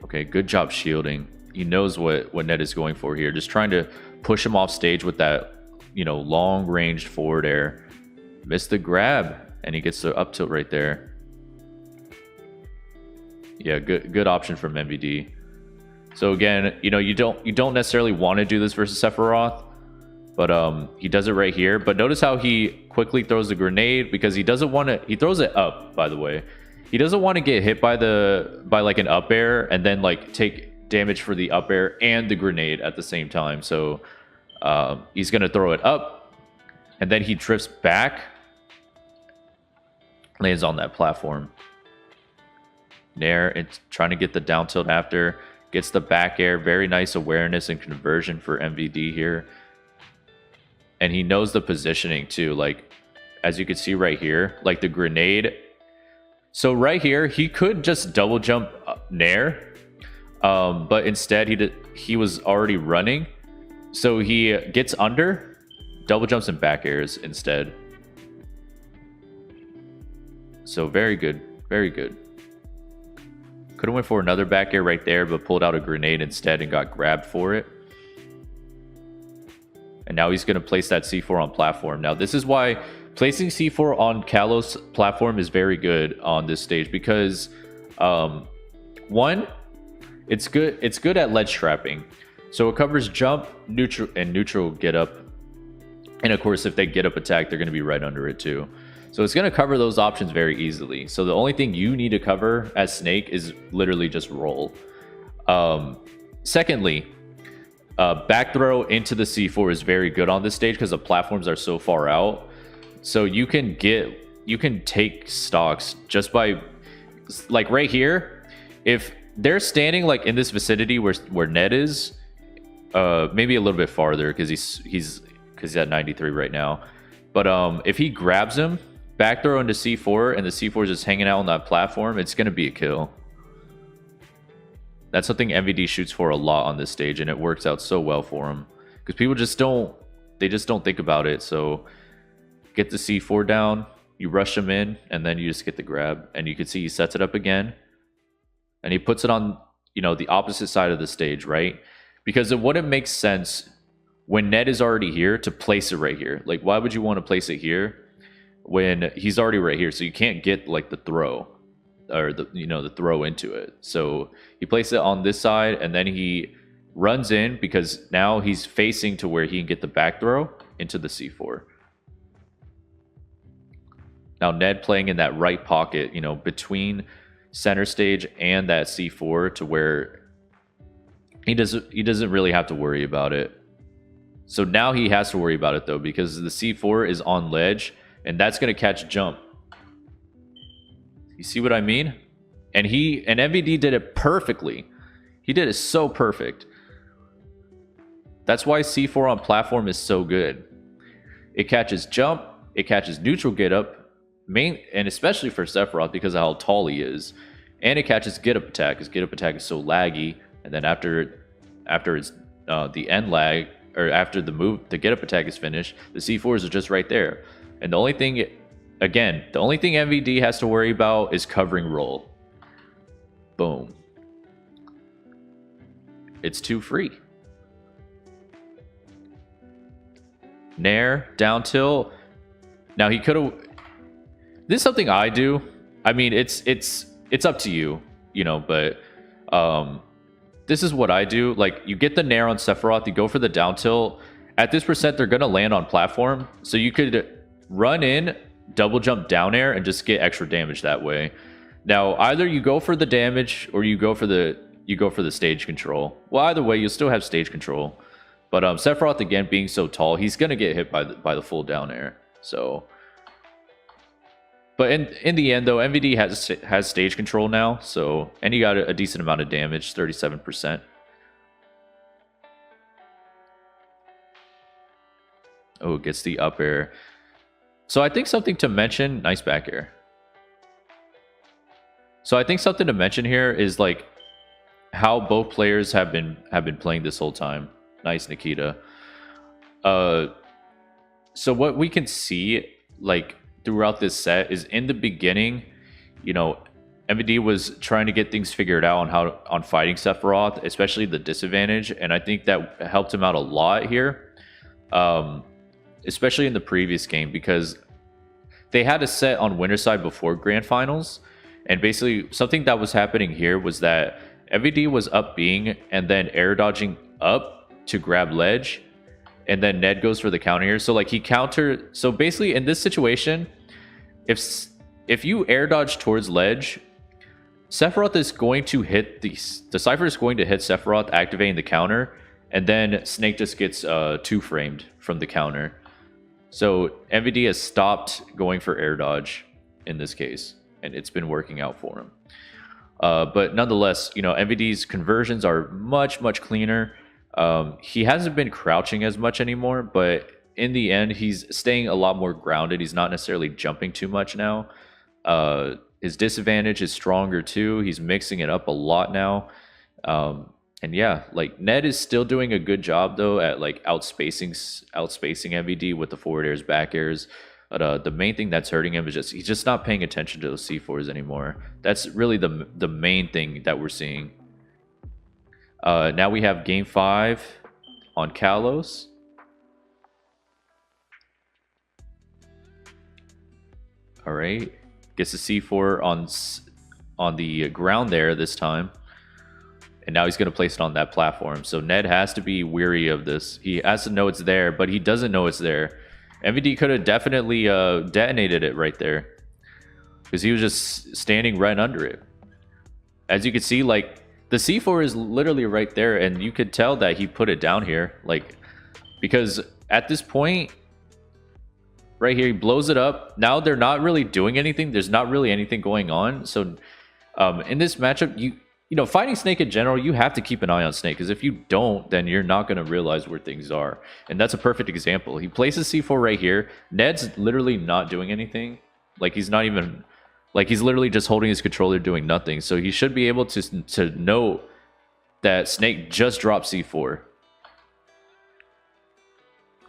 Okay, good job shielding. He knows what Ned is going for here, just trying to push him off stage with that, you know, long ranged forward air. Missed the grab, and he gets the up tilt right there. Yeah, good option from MVD. So again, you know, you don't necessarily want to do this versus Sephiroth, but he does it right here. But notice how he quickly throws the grenade, because he doesn't want to. He throws it up, by the way. He doesn't want to get hit by like an up air and then like take damage for the up air and the grenade at the same time. So he's gonna throw it up, and then he drifts back, lands on that platform. Nair, it's trying to get the down tilt after, gets the back air. Very nice awareness and conversion for MVD here, and he knows the positioning too. Like as you can see right here, like the grenade. So right here, he could just double jump Nair, but instead he was already running. So he gets under, double jumps and back airs instead. So very good, very good. Could have went for another back air right there, but pulled out a grenade instead and got grabbed for it. And now he's going to place that C4 on platform. Now this is why placing C4 on Kalos platform is very good on this stage, because one, it's good at ledge trapping. So it covers jump, neutral get up. And of course, if they get up attack, they're going to be right under it too. So it's going to cover those options very easily. So the only thing you need to cover as Snake is literally just roll. Secondly, back throw into the C4 is very good on this stage because the platforms are so far out. So you can take stocks just by, like right here, if they're standing like in this vicinity where Ned is, maybe a little bit farther because he's at 93 right now. But if he grabs him, back throw into C4, and the C4 is just hanging out on that platform, it's gonna be a kill. That's something MVD shoots for a lot on this stage, and it works out so well for him because people just don't think about it. So get the C4 down, you rush him in, and then you just get the grab, and you can see he sets it up again, and he puts it on, you know, the opposite side of the stage, right? Because it wouldn't make sense when Ned is already here to place it right here. Like, why would you want to place it here when he's already right here? So you can't get like the throw or the throw into it. So he places it on this side, and then he runs in because now he's facing to where he can get the back throw into the C4. Now Ned playing in that right pocket, you know, between center stage and that C4 to where he doesn't really have to worry about it. So now he has to worry about it though, because the C4 is on ledge, and that's going to catch jump. You see what I mean? And MVD did it perfectly. He did it so perfect. That's why C4 on platform is so good. It catches jump, it catches neutral get up, and especially for Sephiroth because of how tall he is. And it catches get up attack, because get up attack is so laggy. And then after it's the end lag, or after the get up attack is finished, the C4s are just right there. And the only thing MVD has to worry about is covering roll. Boom. It's too free. Nair, down tilt. Now he could have. This is something I do. I mean, it's up to you, you know, but this is what I do. Like, you get the Nair on Sephiroth, you go for the down tilt. At this percent, they're gonna land on platform, so you could run in, double jump down air, and just get extra damage that way. Now, either you go for the damage or you go for the stage control. Well, either way, you'll still have stage control. But Sephiroth, again, being so tall, he's gonna get hit by the full down air. So, but in the end, though, MVD has stage control now. So, and he got a decent amount of damage, 37%. Oh, gets the up air. So I think something to mention. Nice back air. So I think something to mention here is like how both players have been playing this whole time. Nice, Nikita. So what we can see like throughout this set is in the beginning, you know, MVD was trying to get things figured out on fighting Sephiroth, especially the disadvantage, and I think that helped him out a lot here, especially in the previous game, because they had a set on winner's side before grand finals, and basically something that was happening here was that MVD was up being and then air dodging up to grab ledge, and then Ned goes for the counter here. So like he countered. So basically in this situation, if you air dodge towards ledge, Sephiroth is going to hit the Cypher is going to hit Sephiroth, activating the counter, and then Snake just gets two framed from the counter. So MVD has stopped going for air dodge in this case, and it's been working out for him. But nonetheless, you know, MVD's conversions are much cleaner. He hasn't been crouching as much anymore, but in the end, he's staying a lot more grounded. He's not necessarily jumping too much now. His disadvantage is stronger too. He's mixing it up a lot now. And yeah, like Ned is still doing a good job though at like outspacing MVD with the forward airs, back airs. But the main thing that's hurting him is he's just not paying attention to those C4s anymore. That's really the main thing that we're seeing. Now we have game 5 on Kalos. All right, gets the C4 on the ground there this time, and now he's going to place it on that platform. So Ned has to be weary of this. He has to know it's there, but he doesn't know it's there. MVD could have definitely detonated it right there, because he was just standing right under it. As you can see, like the C4 is literally right there, and you could tell that he put it down here, like, because at this point right here, he blows it up. Now they're not really doing anything. There's not really anything going on. So in this matchup, you know, fighting Snake in general, you have to keep an eye on Snake, because if you don't, then you're not going to realize where things are. And that's a perfect example. He places C4 right here. Ned's literally not doing anything. Like he's not even, like he's literally just holding his controller doing nothing. So he should be able to know that Snake just dropped C4.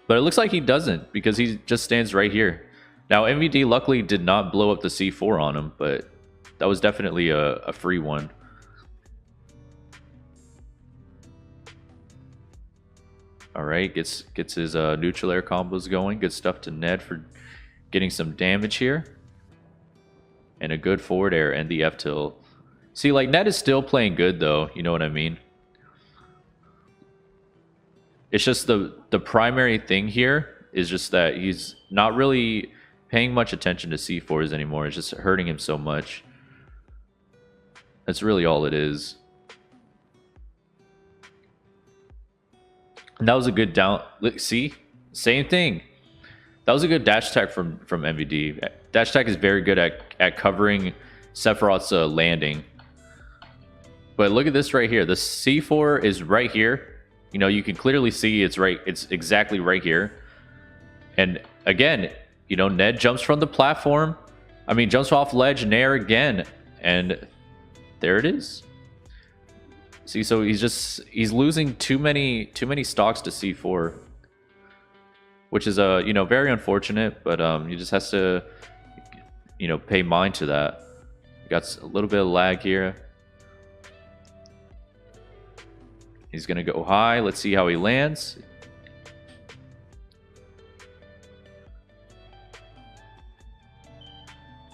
But it looks like he doesn't, because he just stands right here. Now MVD luckily did not blow up the C4 on him, but that was definitely a free one. All right, gets his neutral air combos going. Good stuff to Ned for getting some damage here. And a good forward air and the F-tilt. See, like, Ned is still playing good, though. You know what I mean? It's just the primary thing here is just that he's not really paying much attention to C4s anymore. It's just hurting him so much. That's really all it is. And that was a good down. See? Same thing. That was a good dash attack from MVD. Dash attack is very good at covering Sephiroth's landing. But look at this right here. The C4 is right here. You know, you can clearly see it's right. It's exactly right here. And again, you know, Ned jumps from the platform. I mean, jumps off ledge and air again. And there it is. See, so he's losing too many stocks to C4, which is you know, very unfortunate. But he just has to, you know, pay mind to that. Got a little bit of lag here. He's gonna go high. Let's see how he lands.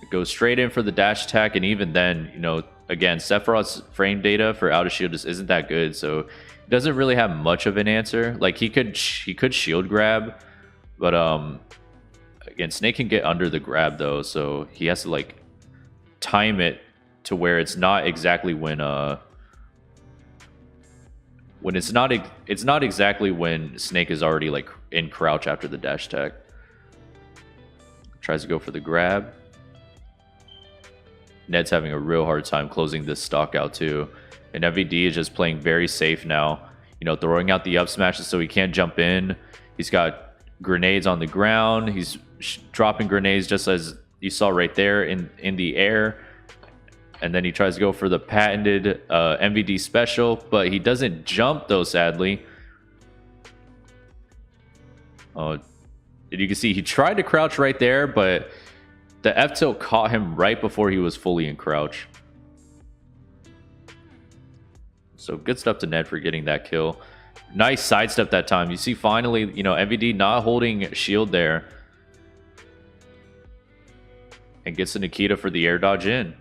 It goes straight in for the dash attack, and even then, you know, again, Sephiroth's frame data for out of shield just isn't that good, so he doesn't really have much of an answer. Like he could shield grab, but again, Snake can get under the grab though, so he has to like time it to where it's not exactly when it's not exactly when Snake is already like in crouch after the dash tech. Tries to go for the grab. Ned's having a real hard time closing this stock out too. And MVD is just playing very safe now. You know, throwing out the up smashes so he can't jump in. He's got grenades on the ground. He's dropping grenades just as you saw right there in the air. And then he tries to go for the patented MVD special, but he doesn't jump though, sadly. And you can see he tried to crouch right there, but the F-tilt caught him right before he was fully in crouch. So good stuff to Ned for getting that kill. Nice sidestep that time. You see finally, you know, MVD not holding shield there. And gets the Nikita for the air dodge in.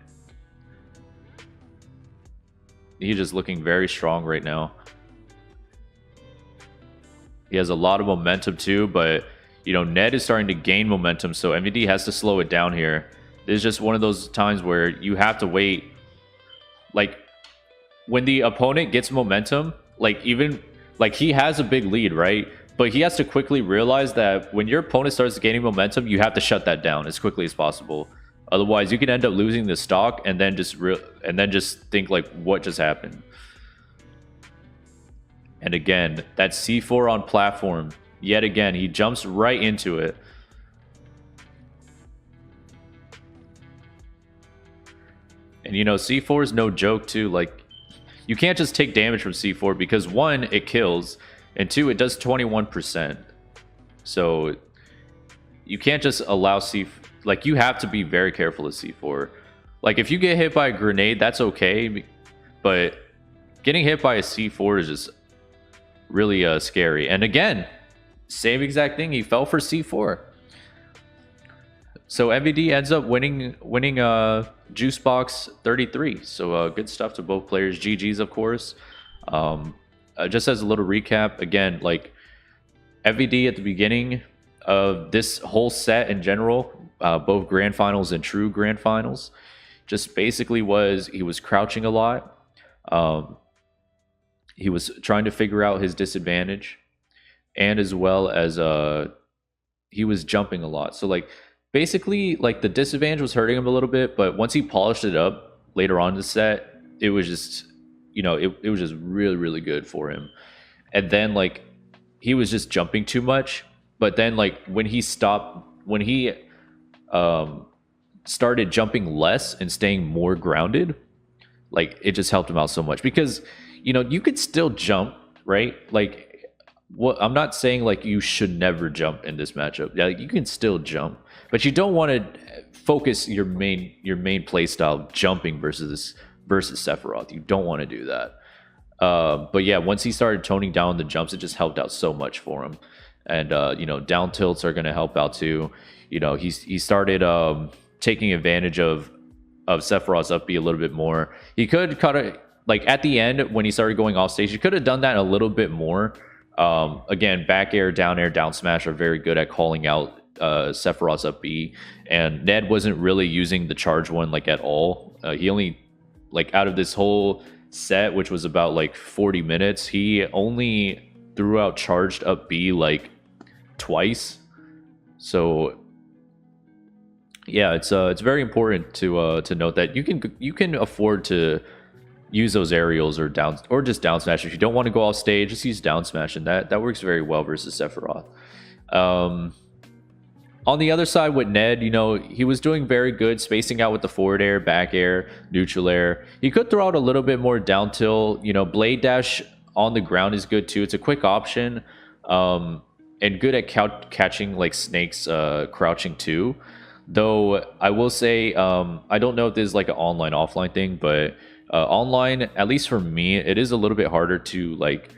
He's just looking very strong right now. He has a lot of momentum too, but you know, Ned is starting to gain momentum, so MVD has to slow it down here. This is just one of those times where you have to wait. Like, when the opponent gets momentum, like even, like he has a big lead, right? But he has to quickly realize that when your opponent starts gaining momentum, you have to shut that down as quickly as possible. Otherwise, you can end up losing the stock and then just think like, what just happened? And again, that C4 on platform. Yet again, he jumps right into it. And you know, C4 is no joke too. Like, you can't just take damage from C4 because one, it kills, and two, it does 21%. So you can't just allow C4. Like, you have to be very careful of C4. Like, if you get hit by a grenade, that's okay, but getting hit by a C4 is just really scary. And again, same exact thing. He fell for C4. So MVD ends up winning Juice Box 33. So good stuff to both players. GG's, of course. Just as a little recap, again, like MVD at the beginning of this whole set in general, both grand finals and true grand finals, just basically he was crouching a lot. He was trying to figure out his disadvantage, and as well as he was jumping a lot. So like basically like the disadvantage was hurting him a little bit, but once he polished it up later on in the set, it was just, you know, it was just really, really good for him. And then like he was just jumping too much, but then like when he started jumping less and staying more grounded, like it just helped him out so much. Because, you know, you could still jump, right? Like, what I'm not saying like you should never jump in this matchup. Yeah, like, you can still jump, but you don't want to focus your main play style jumping versus Sephiroth. You don't want to do that. But yeah, once he started toning down the jumps, it just helped out so much for him. And you know, down tilts are going to help out too. You know, he started taking advantage of Sephiroth's up B a little bit more. He could cut it like at the end when he started going off stage. He could have done that a little bit more. Again, back air, down smash are very good at calling out Sephiroth's up B, and Ned wasn't really using the charge one like at all. He only, like, out of this whole set, which was about like 40 minutes, he only threw out charged up B like twice. So yeah, it's very important to note that you can afford to use those aerials or just down smash. If you don't want to go off stage, just use down smash, and that works very well versus Sephiroth. On the other side with Ned, you know, he was doing very good spacing out with the forward air, back air, neutral air. He could throw out a little bit more down tilt. You know, blade dash on the ground is good too. It's a quick option, and good at catching like Snake's crouching too. Though I will say, I don't know if this is like an online offline thing, but online, at least for me, it is a little bit harder to like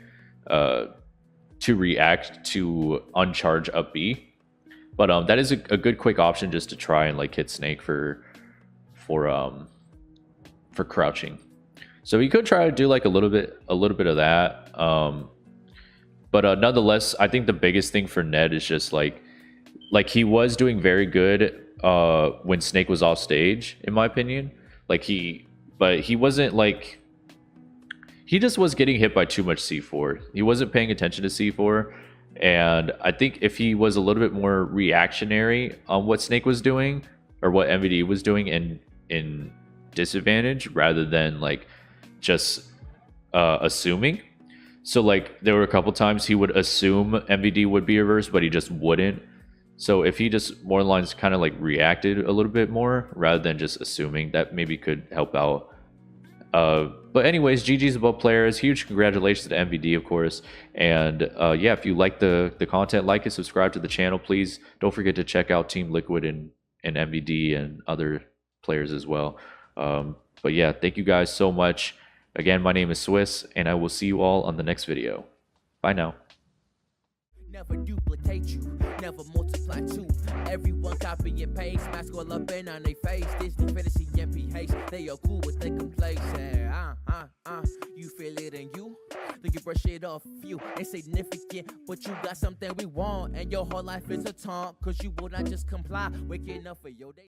to react to uncharge up B. But that is a good quick option just to try and like hit Snake for crouching. So you could try to do like a little bit of that. But nonetheless, I think the biggest thing for Ned is just like he was doing very good when Snake was off stage, in my opinion. Like he but he wasn't like, he just was getting hit by too much C4. He wasn't paying attention to C4. And I think if he was a little bit more reactionary on what Snake was doing or what MVD was doing in disadvantage rather than like just assuming. So like there were a couple times he would assume MVD would be reversed, but he just wouldn't. So if he just more lines kind of like reacted a little bit more rather than just assuming, that maybe could help out. But anyways, GG's above players. Huge congratulations to MVD, of course. And yeah, if you like the content, like and subscribe to the channel, please. Don't forget to check out Team Liquid and MVD and other players as well. But yeah, thank you guys so much. Again, my name is Swiss, and I will see you all on the next video. Bye now. Never duplicate you, never multiply two. Everyone copy and paste, mask all up in on their face. Disney fantasy MPH, they are cool with their complacent. You feel it in you, then you brush it off you. Insignificant, but you got something we want, and your whole life is a taunt, cause you will not just comply. Waking up for your day.